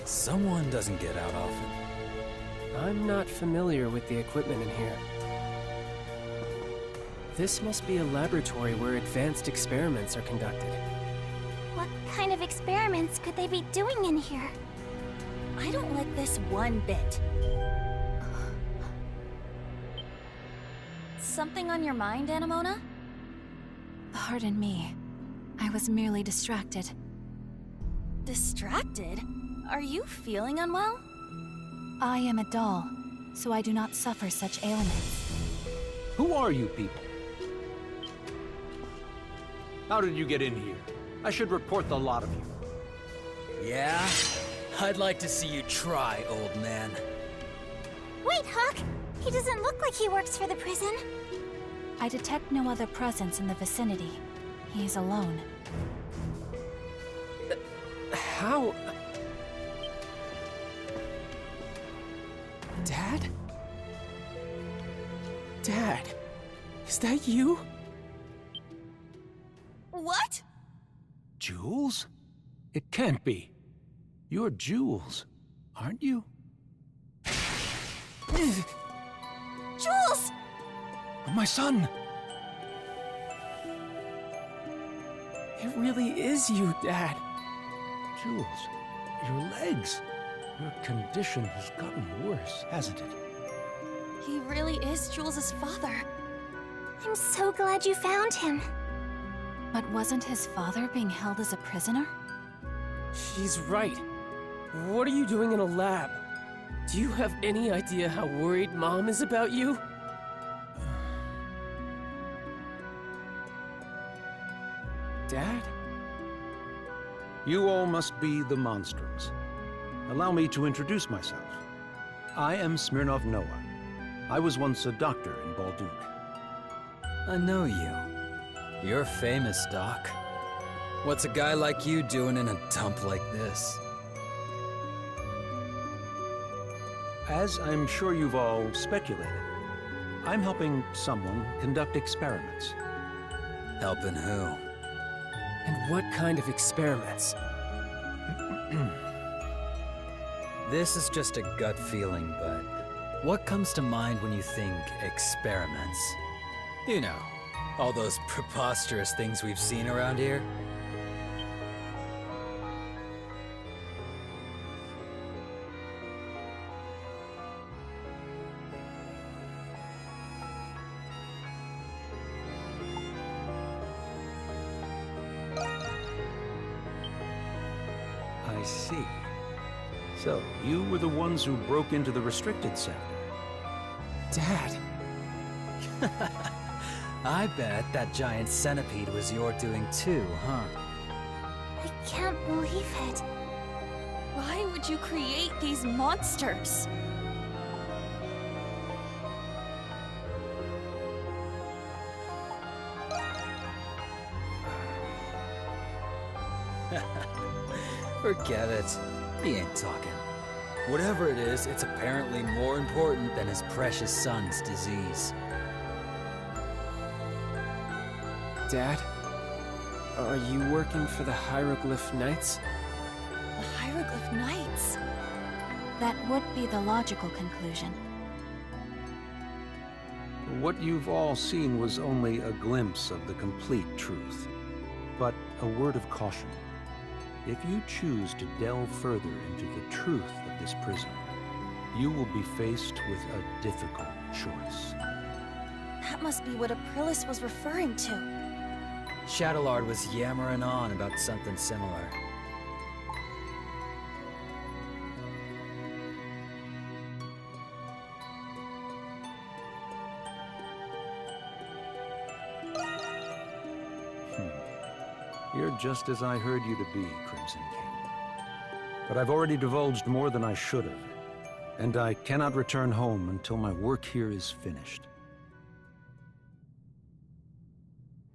Someone doesn't get out often. I'm not familiar with the equipment in here. This must be a laboratory where advanced experiments are conducted. What kind of experiments could they be doing in here? I don't like this one bit. Something on your mind, Anemona? Pardon me. I was merely distracted. Distracted? Are you feeling unwell? I am a doll, so I do not suffer such ailments. Who are you people? How did you get in here? I should report the lot of you. Yeah? I'd like to see you try, old man. Wait, Hawk! He doesn't look like he works for the prison. I detect no other presence in the vicinity. He is alone. How? Dad? Dad? Is that you? What? Jules? It can't be. You're Jules, aren't you? Jules! My son! It really is you, Dad. Jules, your legs. Your condition has gotten worse, hasn't it? He really is Jules' father. I'm so glad you found him. But wasn't his father being held as a prisoner? She's right. What are you doing in a lab? Do you have any idea how worried Mom is about you? Dad? You all must be the Monstrums. Allow me to introduce myself. I am Smirnov Noah. I was once a doctor in Balduq. I know you. You're famous, Doc. What's a guy like you doing in a dump like this? As I'm sure you've all speculated, I'm helping someone conduct experiments. Helping who? And what kind of experiments? This is just a gut feeling, but what comes to mind when you think experiments? You know, all those preposterous things we've seen around here? I see. So, you were the ones who broke into the restricted sector. Dad. I bet that giant centipede was your doing too, huh? I can't believe it. Why would you create these monsters? Forget it. He ain't talking. Whatever it is, it's apparently more important than his precious son's disease. Dad? Are you working for the Hieroglyph Knights? The Hieroglyph Knights? That would be the logical conclusion. What you've all seen was only a glimpse of the complete truth. But a word of caution. If you choose to delve further into the truth of this prison, you will be faced with a difficult choice. That must be what Aprilis was referring to. Shadowlord was yammering on about something similar. You're just as I heard you to be, Crimson King. But I've already divulged more than I should have, and I cannot return home until my work here is finished.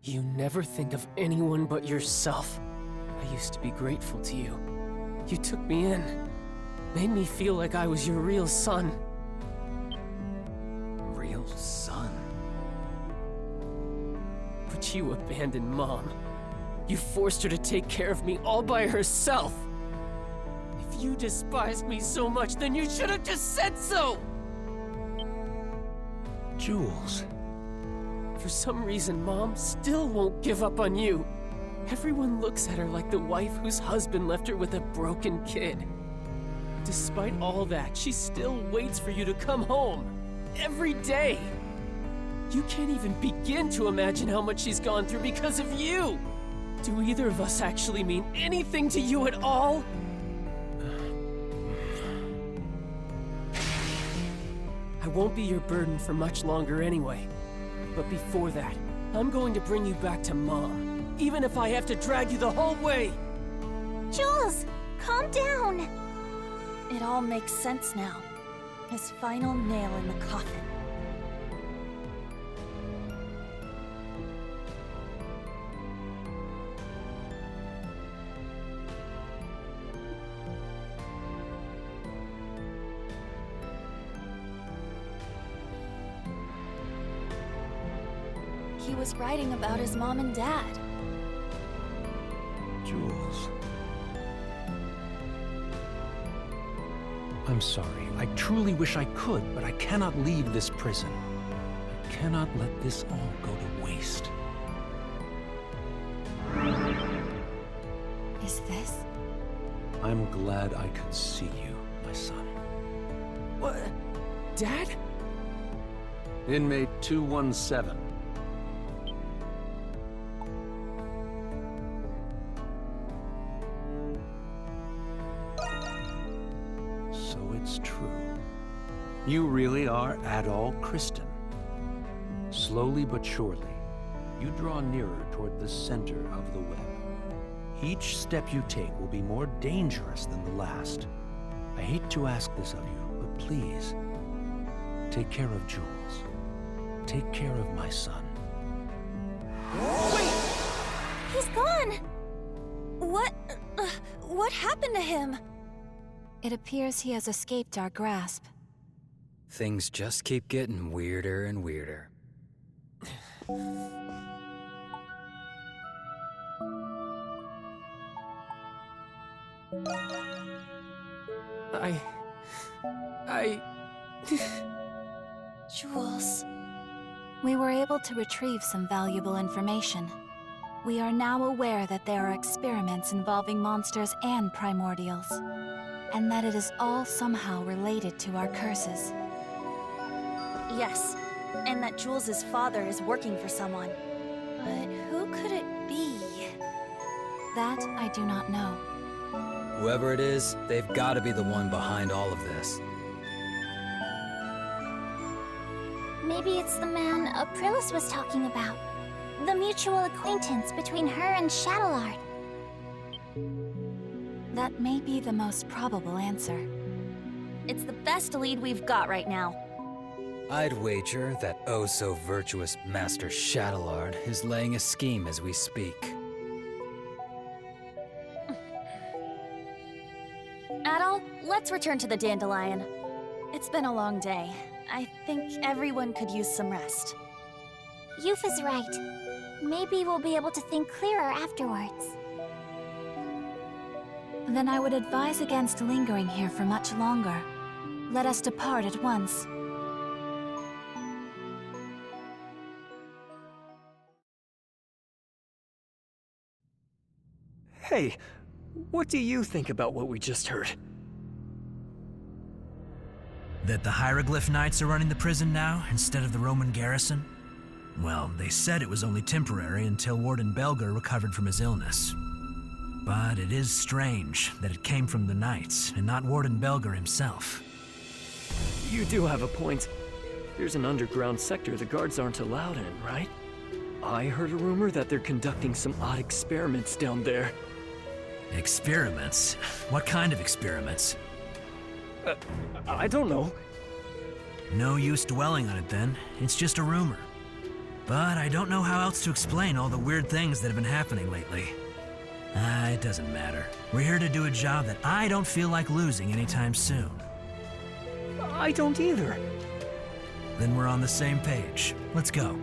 You never think of anyone but yourself. I used to be grateful to you. You took me in, made me feel like I was your real son. Real son? But you abandoned Mom. You forced her to take care of me all by herself. you despised me so much, then you should have just said so! Jules. For some reason, Mom still won't give up on you. Everyone looks at her like the wife whose husband left her with a broken kid. Despite all that, she still waits for you to come home. Every day. You can't even begin to imagine how much she's gone through because of you. Do either of us actually mean anything to you at all? I won't be your burden for much longer anyway. But before that, I'm going to bring you back to Mom, even if I have to drag you the whole way! Jules, calm down. It all makes sense now. His final nail in the coffin. He was writing about his mom and dad. Jules. I'm sorry. I truly wish I could, but I cannot leave this prison. I cannot let this all go to waste. Is this? I'm glad I could see you, my son. What? Dad? Inmate 217. So it's true. You really are Adol Kristen. Slowly but surely, you draw nearer toward the center of the web. Each step you take will be more dangerous than the last. I hate to ask this of you, but please, take care of Jules. Take care of my son. Wait! He's gone! What happened to him? It appears he has escaped our grasp. Things just keep getting weirder and weirder. Jules. We were able to retrieve some valuable information. We are now aware that there are experiments involving monsters and primordials, and that it is all somehow related to our curses. Yes, and that Jules' father is working for someone. But who could it be? That I do not know. Whoever it is, they've got to be the one behind all of this. Maybe it's the man Aprilis was talking about. The mutual acquaintance between her and Shadowlard. That may be the most probable answer. It's the best lead we've got right now. I'd wager that oh-so-virtuous Master Shadowlard is laying a scheme as we speak. Adol, let's return to the Dandelion. It's been a long day. I think everyone could use some rest. Youth is right. Maybe we'll be able to think clearer afterwards. Then I would advise against lingering here for much longer. Let us depart at once. Hey, what do you think about what we just heard? That the Hieroglyph Knights are running the prison now, instead of the Roman garrison? Well, they said it was only temporary until Warden Belger recovered from his illness. But it is strange that it came from the Knights, and not Warden Belger himself. You do have a point. There's an underground sector the guards aren't allowed in, right? I heard a rumor that they're conducting some odd experiments down there. Experiments? What kind of experiments? I don't know. No use dwelling on it then. It's just a rumor. But I don't know how else to explain all the weird things that have been happening lately. It doesn't matter. We're here to do a job that I don't feel like losing anytime soon. I don't either. Then we're on the same page. Let's go.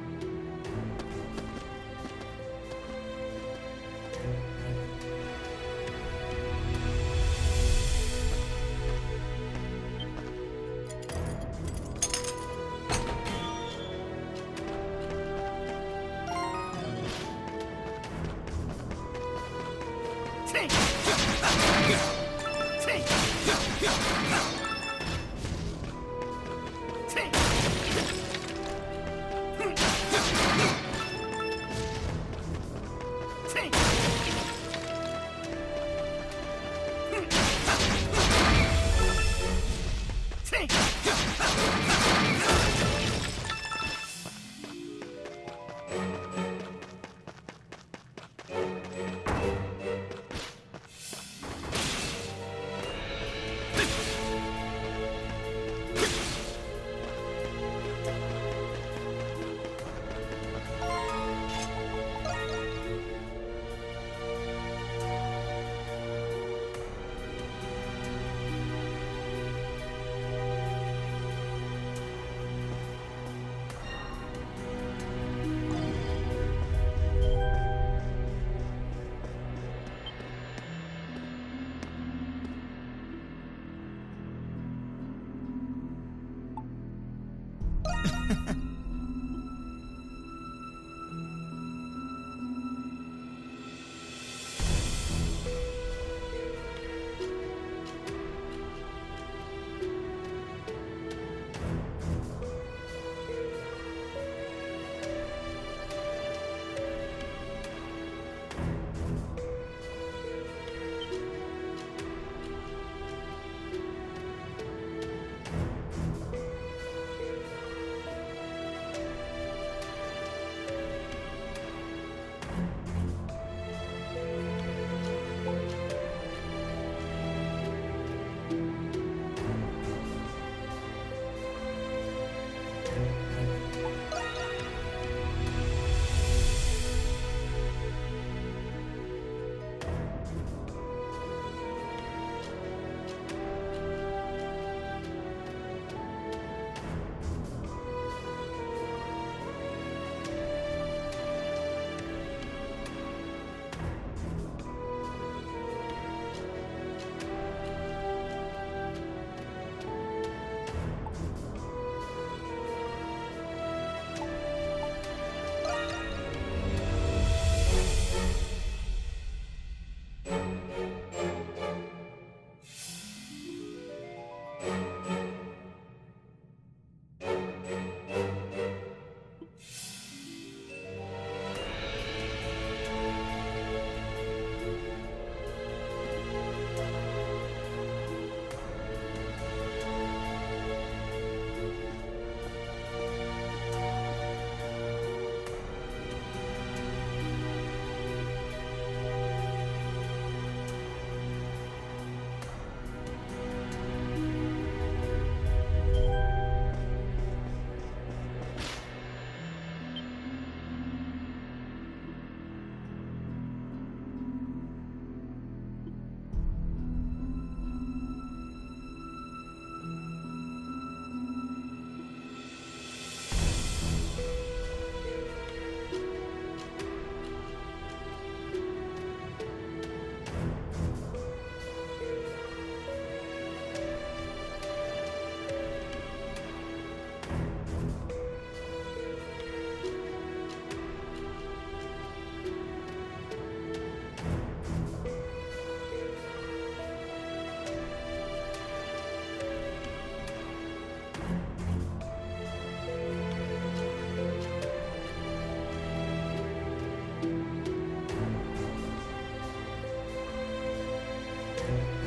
you